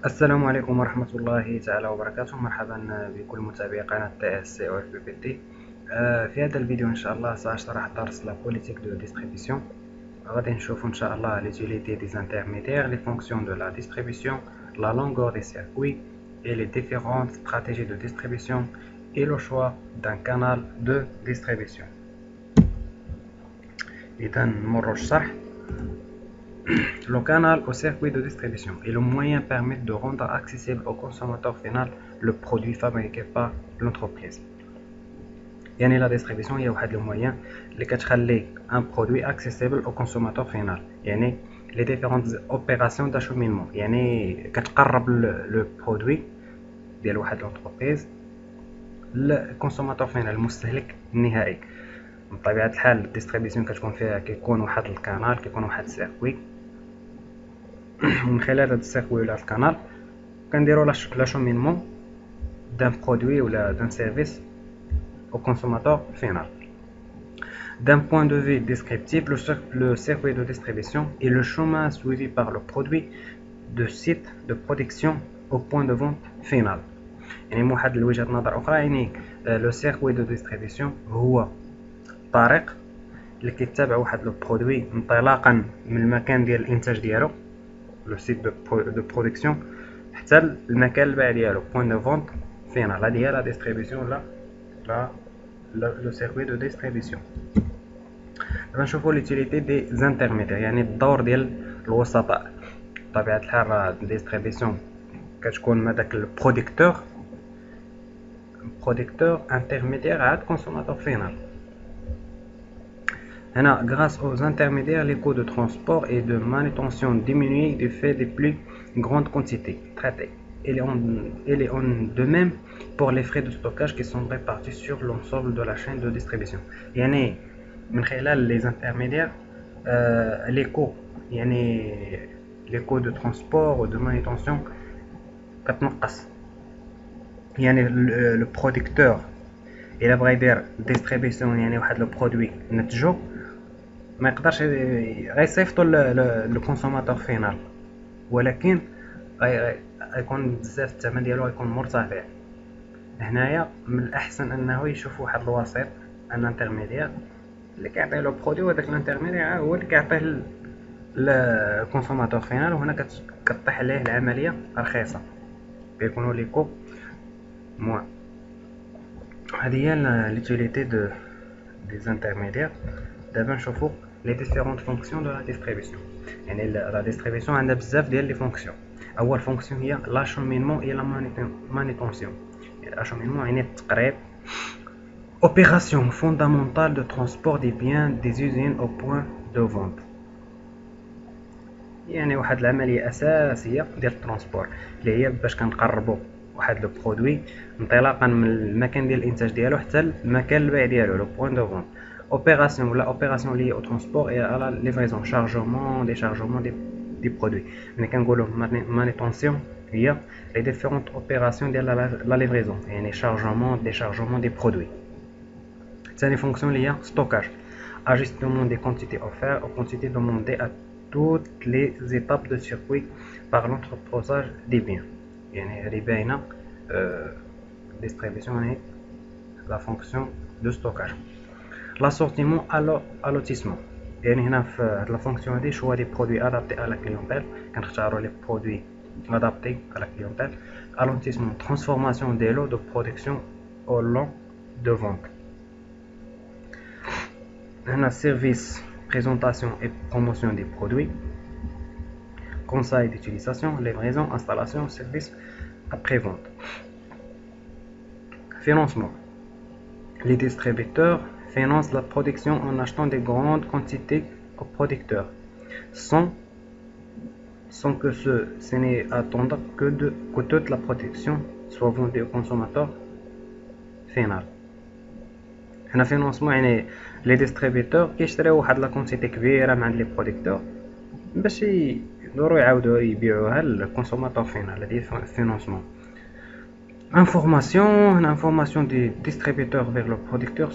السلام عليكم ورحمة الله تعالى وبركاته. مرحبا بكل متابعي قناة TSC أو FPPT. في هذا الفيديو إن شاء الله سأشرح درس لا politique de distribution. غادي نشوف إن شاء الله l'utilité des intermédiaires, les fonctions de la distribution, la longueur des circuits et les différentes stratégies de distribution et le choix d'un canal de distribution. إذا نمروا الشرح. Le canal au circuit de distribution est le moyen permettant de rendre accessible au consommateur final le produit fabriqué par l'entreprise. يعني la distribution هي واحد المويان اللي كتخلي un produit accessible au consommateur final. يعني les différentes opérations d'acheminement. يعني كتقرب le produit ديال واحد l'entreprise للكونسوماتور فينال المستهلك النهائي. بطبيعة الحال الديستريبيسيون كتكون فيها كيكون واحد الكانال، كيكون واحد السيركوي. من خلال هذا السيركوي ولا الكانال كنديرو لاشومينمون دان برودوي ولا دان سيرفيس au consommateur final. D'un point de vue descriptif, le circuit de distribution est le chemin suivi par le produit de site de production au point de vente final. يعني من واحد الوجهة نظر أخرى يعني لو سيركوي دو ديستريبيسيون هو طريق اللي كيتبع واحد لو برودوي انطلاقا من المكان ديال الانتاج ديالو لو سيت دو برودكسيون حتى المكان البيع ديالو بوين دو فونت فينال. هذه هي لا ديستريبيسيون ولا لو سيركوي دو ديستريبيسيون. دابا نشوفوا ليوتيليتي دي زانترميدير يعني الدور ديال الوسطاء. بطبيعة الحال راه الديستريبيسيون كتكون ما داك البروديكتور انترميدير عاد كونسوماتور فينال. Grâce aux intermédiaires, les coûts de transport et de manutention diminuent du fait des plus grandes quantités traitées. Il est en de même pour les frais de stockage qui sont répartis sur l'ensemble de la chaîne de distribution. يعني من خلال les intermédiaires, les coûts de transport ou de manutention كتنقص. يعني le producteur إلا بغا يدير distribution يعني واحد لو برودوي نتجو ما يقدرش غيصيفطوا للكونسوماتور فينال، ولكن غيكون بزاف الثمن ديالو غيكون مرتفع. هنايا من الاحسن انه يشوف واحد الوسيط ان انترميديير اللي كيعطيه لو برودوي، وداك الانترميديير هو اللي كيعطيه للكونسوماتور فينال، وهنا كطيح عليه العمليه رخيصه، كيكونوا لي كو موان. هذه هي l'utilité des intermédiaires. دابا نشوفوا les différentes fonctions de la distribution. يعني la distribution عندها بزاف ديال لي فونكسيون. اول فونكسيون هي l'acheminement et la manutention. l'acheminement يعني التقريب، opération fondamentale de transport des biens des usines au point de vente. يعني واحد العمليه اساسيه ديال الترونسبور اللي هي باش كنقربوا واحد لو برودوي انطلاقا من المكان ديال الانتاج ديالو حتى المكان البيع ديالو لو بوين دو فونت. opération ولا opération liée au transport et à la livraison, chargement, déchargement des produits. ملي كنقولوا manutention هي les différentes opérations ديال la livraison يعني chargement, déchargement des produits. ثاني fonction اللي هي stockage, ajustement des quantités offertes aux quantités demandées à toutes les étapes de circuit par l'entreposage des biens. يعني هذه باينه distribution يعني la fonction de stockage. L'assortiment à lotissement يعني هنا في هاد لا فونكسيون هادي شوا دي برودوي ادابتي على كليونتيل، كنختاروا لي برودوي ادابتي على كليونتيل. Allotissement, transformation des lots de production au lot de vente. هنا service, présentation et promotion des produits, conseil d'utilisation, livraison, installation, service après vente. Financement, les distributeurs finance la production en achetant des grandes quantités aux producteurs, sans que ce n'est attendre que toute la production soit vendue au consommateur final. هنا financement يعني les distributeurs كيشريو واحد لا كونتيتي كبيره من عند لي برودكتور باش يقدروا يعاودوا يبيعوها للكونسوماتور فينال. هذه financement. Information des distributeurs vers le producteur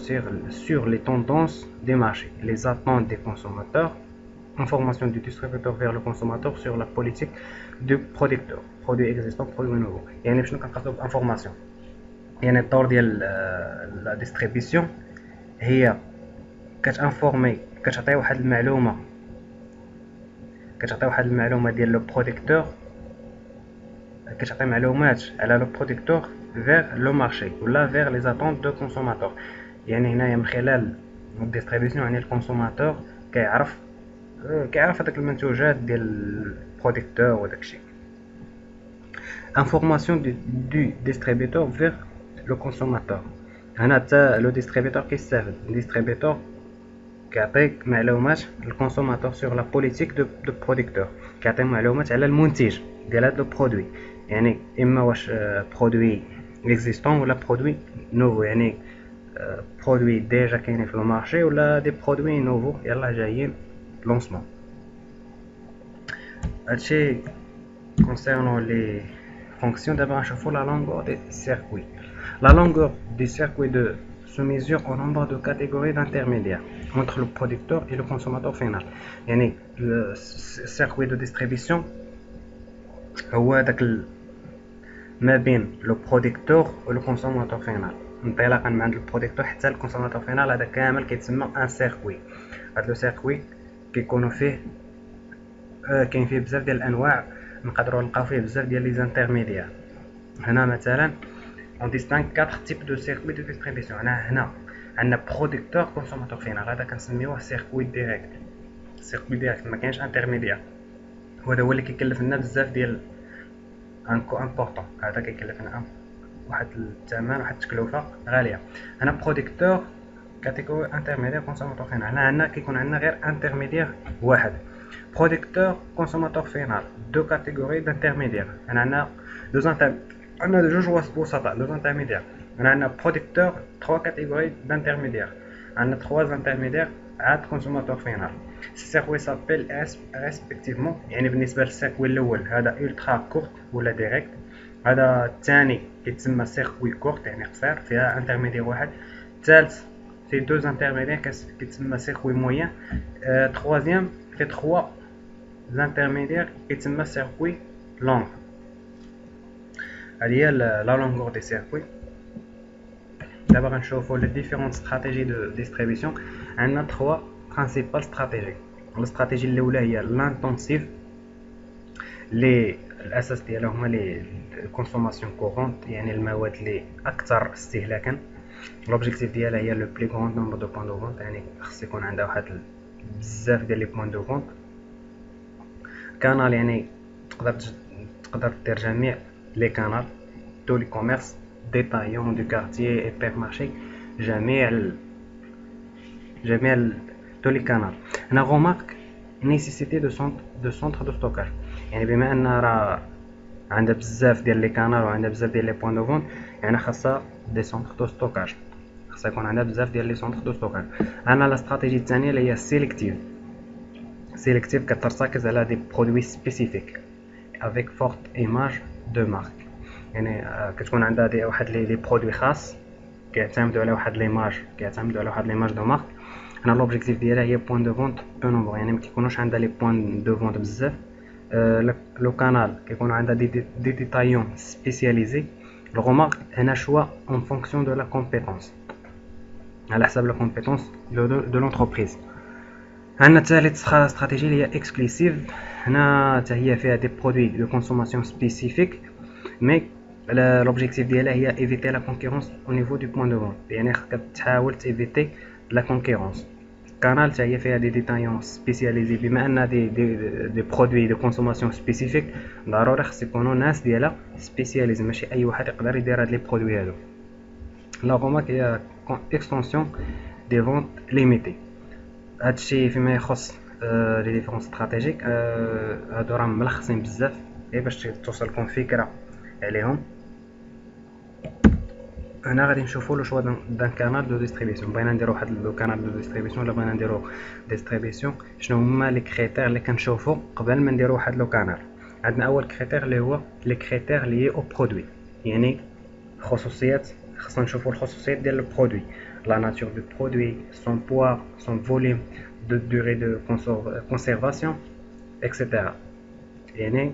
sur les tendances des marchés, les attentes des consommateurs information du distributeur vers le consommateur sur la politique du producteur, produit existant, produit nouveau. يعني شنو كنقصدو بانفورماسيون؟ يعني الدور ديال لا ديستريبيسيون هي كتانفورمي، كتعطي واحد المعلومه ديال لو برودكتور، كتعطي معلومات على لو برودكتور vers لو مارشي ولا vers les attentes de consommateurs. يعني هنايا من خلال الديستريبيسيون يعني الكونسوماتور كيعرف هذاك المنتوجات ديال البرودكتور وداكشي. انفورماسيون دو ديستريبيتور vers لو كونسوماتور. هنا حتى لو ديستريبيتور كيستافد، الديستريبيتور كيعطيك معلومات للكونسوماتور sur la politique de producteur، كيعطي معلومات على المنتج ديال هاد لو برودوي، يعني اما واش برودوي اكزيستون ولا برودوي نوفو، يعني برودوي ديجا كاينين في المارشي ولا دي برودوي نوفو يلا جايين لونسمون. هادشي concernant les fonctions. دابا نشوفو la longueur des circuits. La longueur des circuits se mesure au nombre de catégories d'intermédiaires entre le producteur et le consommateur final. يعني le circuit de distribution هو داك ما بين لو برودكتور و لو كونسوماتور فينال، انطلاقا من عند البرودكتور حتى الكونسوماتور فينال. هذا كامل كيتسمى ان سيركوي. هاد لو سيركوي كيكونوا فيه كاين فيه بزاف ديال الانواع، نقدروا نلقاو فيه بزاف ديال لي زانترميديير. هنا مثلا on distingue 4 types de circuits de distribution. هنا عندنا برودكتور كونسوماتور فينال، هذا كنسميوه سيركوي ديريكت. سيركوي ديريكت ما كاينش انترميديير، وهذا هو اللي كيكلف لنا بزاف ديال امبورطون. هذا كيكلف لنا واحد الثمن، واحد التكلفه غاليه. هنا برودكتور كاتيجوري انترميديير كونسوماتور فينال. هنا عندنا كيكون عندنا غير انترميديير واحد. برودكتور كونسوماتور فينال دو كاتيجوري دانترميديير. هنا عندنا جوج وسطاء دو انترميديير. هنا عندنا برودكتور 3 كاتيجوري دانترميديير، عندنا 3 انترميديير عاد كونسوماتور فينال. السيركوي سابيل ريسبكتيفمون، يعني بالنسبه للسيركوي الاول هذا الترا كورت ولا ديريكت، هذا الثاني كيتسمى سيركوي كورت يعني قصير فيها انترميديير واحد، الثالث في 2 انترميديير كيتسمى سيركوي موين، troisième في 3 انترميديير كيتسمى سيركوي لونغ. هذه هي لا لونغور دي سيركوي. دابا غنشوفوا لي ديفيرونت استراتيجي دو ديستريبيسيون. عندنا 3 برينسيبال استراتيجي. الاستراتيجيه الاولى هي لانتونسيف، لي الاساس ديالها هما لي كونسوماسيون كورونت، يعني المواد اللي اكثر استهلاكا. لوبجيكتيف ديالها هي لو بلي غون نومبر دو بوين دو فونت، يعني خص يكون عندها واحد بزاف ديال لي بوين دو فونت. كانال يعني تقدر دير جميع لي كانال، تو لي كوميرس ديتايون دو كارتيي اي بير مارشي، جميع تو لي كانال. هنا غومارك نيسيسيتي دو سونتر دو ستوكاج، يعني بما ان راه عندها بزاف ديال لي كانال وعندها بزاف ديال لي بوين دو فونت، يعني خاصها دي سونتر دو ستوكاج، خاصها يكون عندها بزاف ديال لي سونتر دو ستوكاج. انا لا استراتيجي الثانيه اللي هي سيليكتيف كتركز على دي برودوي سبيسيفيك افيك فورت ايماج دو مارك، يعني كتكون عندها دي واحد لي برودوي خاص كيعتمدوا على واحد ليماج دو مارك. هنا لوبجيكتيف ديالها هي بوين دو فونت بو نومبر، يعني ما كيكونوش عندها لي بوين دو فونت بزاف. لو كانال كيكونوا عندها دي ديتايون سبيسياليزي. الغومارك هنا شوا اون فونكسيون دو لا كومبيتونس، على حساب لا كومبيتونس دو لونتربريز. عندنا ثالث استراتيجي اللي هي اكسكلوسيف. هنا حتى هي فيها دي برودوي دو كونسوماسيون سبيسيفيك، مي لوبجيكتيف ديالها هي ايفيتي لا كونكورونس او نيفو دو بوين دو فونت، يعني كتحاول تيفيتي لا كونكورونس. كانال حتى هي فيها دي ديتايون سبيسياليزي، بما ان دي برودوي دو كونسوماسيون سبيسيفيك ضروري خص يكونوا ناس ديالها سبيسياليزي، ماشي اي واحد يقدر يدير هاد لي برودوي هادو. لا غومارك هي اكستنسيون دي فونت ليميتي. هادشي فيما يخص لي ديفيرونس استراتيجيك، هادو راه ملخصين بزاف غير باش توصلكم فكره عليهم. هنا غادي نشوفوا لو شوا دان كانال دو ديستريبيسيون. بغينا نديرو واحد لو كانال دو ديستريبيسيون ولا بغينا نديرو ديستريبيسيون، شنو هما لي كريتير اللي كنشوفوا قبل ما نديرو واحد لو كانال؟ عندنا اول كريتير اللي هو لي كريتير لي او برودوي، يعني خصوصيات، خصنا نشوفوا الخصوصيات ديال البرودوي، لا ناتور دو برودوي، سون بوا، سون فوليوم، de durée de conservation etc. يعني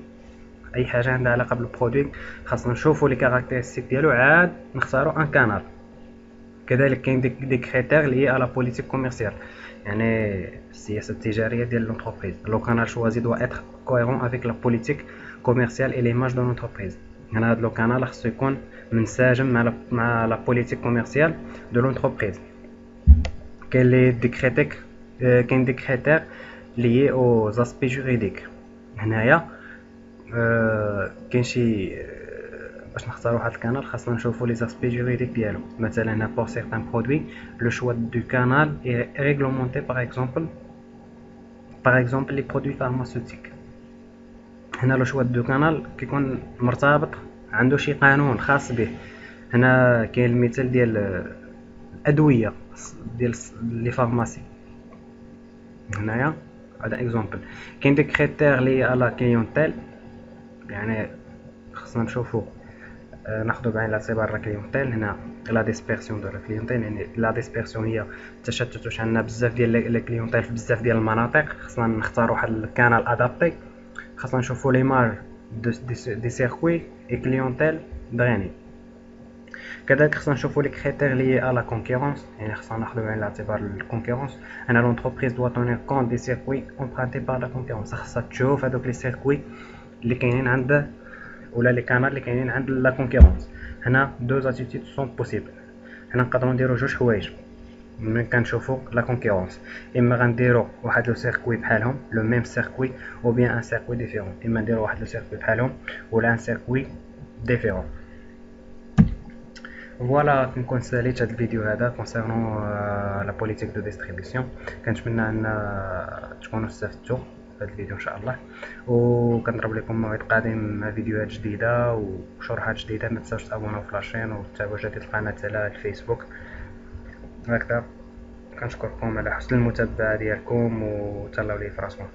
اي حاجه عندها علاقه بالبرودوي خاصنا نشوفوا لي كاركتيرستيك ديالو عاد نختاروا ان كانال. كذلك كاين دي كريتير لي على بوليتيك كوميرسيال يعني السياسه التجاريه ديال لونتربريز. لو كانال شوازي دو اتر كوهيرون افيك لا بوليتيك كوميرسيال اي ليماج دو لونتربريز. هنا هذا لو كانال خصو يكون منسجم مع لا بوليتيك كوميرسيال دو لونتربريز. كاين لي دي كريتيك كاين دي كريتير ليي او زاسبي جوريديك. هنايا كاين شي باش نختاروا هذا الكانال خاصنا نشوفوا لي زاسبي جوريديك ديالو. مثلا pour certains produits le choix du canal est réglementé par exemple les produits pharmaceutiques. هنا لو شوا دو كانال كيكون مرتبط عنده شي قانون خاص به. هنا كاين المثال ديال الادويه ديال لي فارماسي. هنايا هذا اكزامبل. كاين دي كريتير لي على كليونتيل يعني خصنا نشوفوا ناخذ بعين الاعتبار لا كليونتيل. هنا لا ديسبيرسيون دو لا كليونتيل يعني لا ديسبيرسيون هي التشتت عندنا بزاف ديال لا كليونتيل في بزاف ديال المناطق. خصنا نختاروا واحد الكانال ادابتي. خاصنا نشوفوا لي مارج دي سيركوي اي كليونتيل دغيني. كذلك خصنا نشوفوا لي كريتير لي على كونكورونس يعني خصنا ناخذ بعين الاعتبار الكونكورونس. انا لونتربريز دو تونير كونت دي سيركوي امبرانتي بار لا كونكورونس. خاصها تشوف هذوك لي سيركوي اللي كاينين عند ولا لي كانال اللي كاينين عند لا كونكورونس. هنا دو زاتيتيود سون بوسيبل. هنا نقدروا نديروا جوج حوايج ملي كنشوفوا لا كونكورونس. اما غنديروا واحد لو سيركوي بحالهم لو ميم سيركوي او بيان ان سيركوي ديفيرون. اما نديروا واحد لو سيركوي بحالهم ولا ان سيركوي ديفيرون. فوالا كنكون ساليت هذا الفيديو هذا كونسيرنون لا بوليتيك دو ديستريبيسيون. كنتمنى ان تكونوا استفدتوا في هذا الفيديو ان شاء الله. وكنضرب لكم موعد قادم مع فيديوهات جديده وشروحات جديده. ما تنساوش تابوناو في لاشين وتتابعوا جديد القناه على الفيسبوك. هكذا كنشكركم على حسن المتابعه ديالكم وتهلاو لي في راسكم.